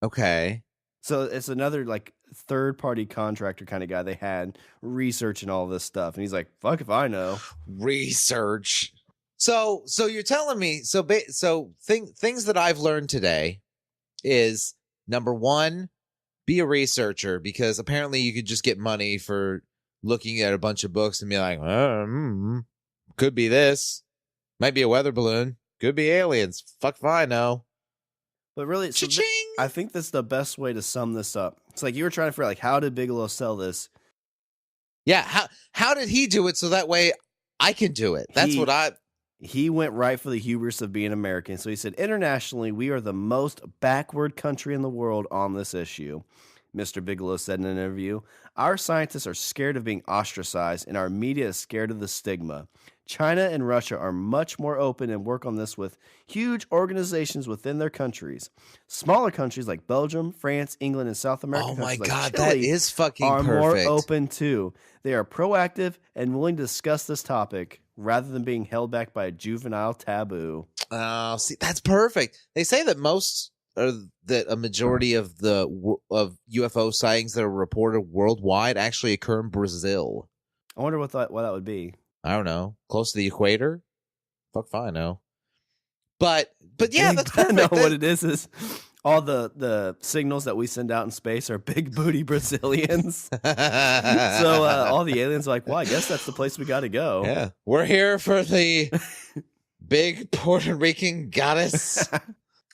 Okay. So it's another like third-party contractor kind of guy they had researching all this stuff. And he's like, fuck if I know. Research. So you're telling me, things that I've learned today is, number one, be a researcher, because apparently you could just get money for looking at a bunch of books and be like, could be this, might be a weather balloon, could be aliens, fuck if I know. But really, so I think that's the best way to sum this up. It's like you were trying to figure out, like, how did Bigelow sell this? Yeah, how did he do it so that way I can do it? He went right for the hubris of being American. So he said, internationally, we are the most backward country in the world on this issue. Mr. Bigelow said in an interview, our scientists are scared of being ostracized and our media is scared of the stigma. China and Russia are much more open and work on this with huge organizations within their countries. Smaller countries like Belgium, France, England, and South America. Oh my God, like Chile that is fucking are perfect. more open too. They are proactive and willing to discuss this topic rather than being held back by a juvenile taboo. Oh, see, that's perfect. They say that a majority of UFO sightings that are reported worldwide actually occur in Brazil. I wonder what that would be. I don't know. Close to the equator? Fuck if I know. But yeah, that's perfect. No, what it is all the signals that we send out in space are big booty Brazilians. So all the aliens are like, well, I guess that's the place we got to go. Yeah, we're here for the big Puerto Rican goddess.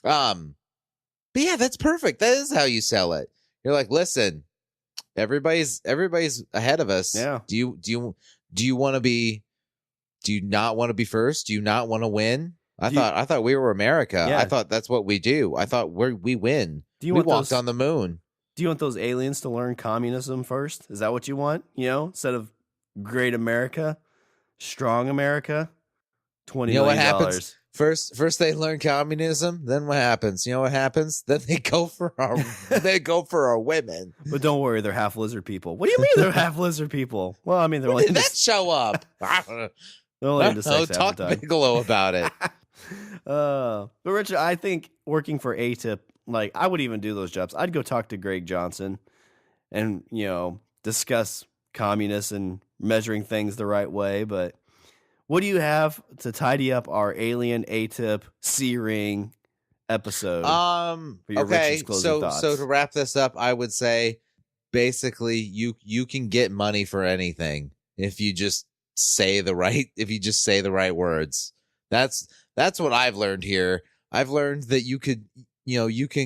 But yeah, that's perfect. That is how you sell it. You're like, listen, everybody's ahead of us. Yeah. Do you want to be? Do you not want to be first? Do you not want to win? I thought we were America. Yeah. I thought that's what we do. I thought we win. We walked on the moon. Do you want those aliens to learn communism first? Is that what you want? You know, instead of great America, strong America. $20 You know what million. happens? First they learn communism, then what happens? You know what happens? Then they go for our women. But don't worry, they're half lizard people. What do you mean they're half lizard people? Well, I mean they're When only did into, that show up? they're only into sex half Talk the to time. Bigelow about it. But Richard, I think working for AATIP, like I would even do those jobs. I'd go talk to Greg Johnson and, discuss communists and measuring things the right way. But what do you have to tidy up our alien AATIP C-ring episode? For your Okay, Richard's closing thoughts? so to wrap this up, I would say basically you can get money for anything if you just say the right words. That's what I've learned here. I've learned that you can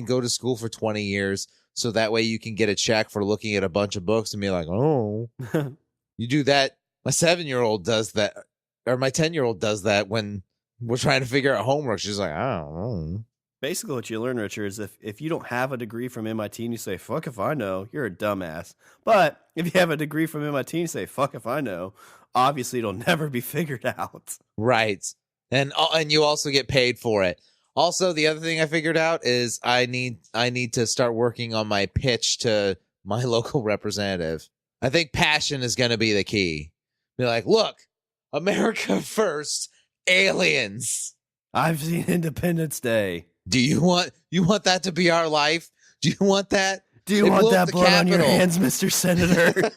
go to school for 20 years so that way you can get a check for looking at a bunch of books and be like, "Oh, you do that." My 7-year-old does that, or my 10-year-old does that when we're trying to figure out homework. She's like, "I don't know." Basically, what you learn, Richard, is if you don't have a degree from MIT and you say, fuck if I know, you're a dumbass. But if you have a degree from MIT and you say, fuck if I know, obviously it'll never be figured out. Right. And you also get paid for it. Also, the other thing I figured out is I need to start working on my pitch to my local representative. I think passion is going to be the key. Be like, look, America first, aliens. I've seen Independence Day. Do you want that to be our life? Do you want that? Do you They want blew up that the blood on your Capitol. hands, Mr. Senator?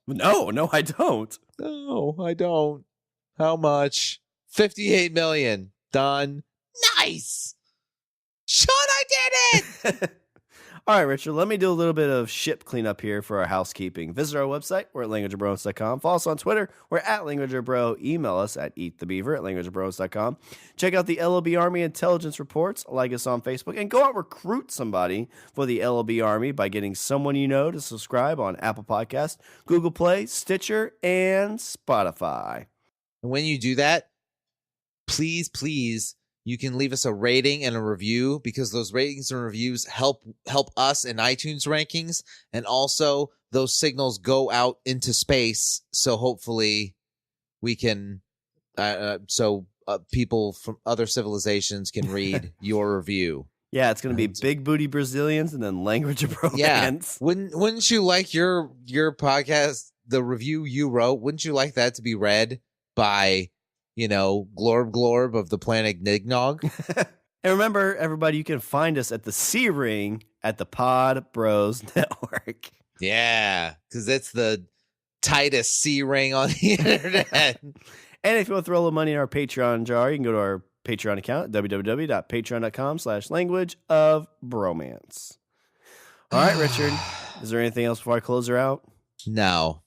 No, I don't. No, I don't. How much? 58 million. Done. Nice. Sean, I did it. All right, Richard, let me do a little bit of ship cleanup here for our housekeeping. Visit our website. We're at languageofbros.com. Follow us on Twitter. We're at languageofbro. Email us at eatthebeaver@languageofbros.com. Check out the LOB Army intelligence reports. Like us on Facebook. And go out and recruit somebody for the LOB Army by getting someone you know to subscribe on Apple Podcasts, Google Play, Stitcher, and Spotify. And when you do that, please, you can leave us a rating and a review because those ratings and reviews help us in iTunes rankings, and also those signals go out into space. So hopefully we can, people from other civilizations can read your review. Yeah, it's going to be Big Booty Brazilians and then Language of Romance. Yeah. Wouldn't you like your podcast, the review you wrote, wouldn't you like that to be read by, Glorb of the planet Nignog? And remember, everybody, you can find us at the C-Ring at the Pod Bros Network. Yeah, because it's the tightest C-ring on the internet. And if you want to throw a little money in our Patreon jar, you can go to our Patreon account at www.patreon.com/languageofbromance. All right, Richard, is there anything else before I close her out? No.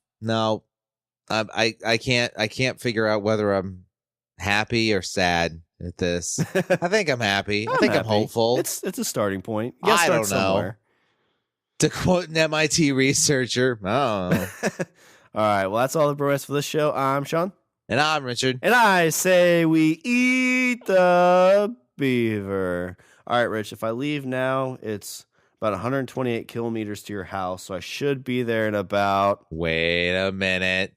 I can't figure out whether I'm happy or sad at this. I think I'm happy. I think happy. I'm hopeful. It's a starting point. You gotta I start don't know. somewhere. To quote an MIT researcher, I don't know. All right, well, that's all the bromance for this show. I'm Sean. And I'm Richard. And I say we eat the beaver. All right, Rich, if I leave now, it's about 128 kilometers to your house, so I should be there in about... Wait a minute.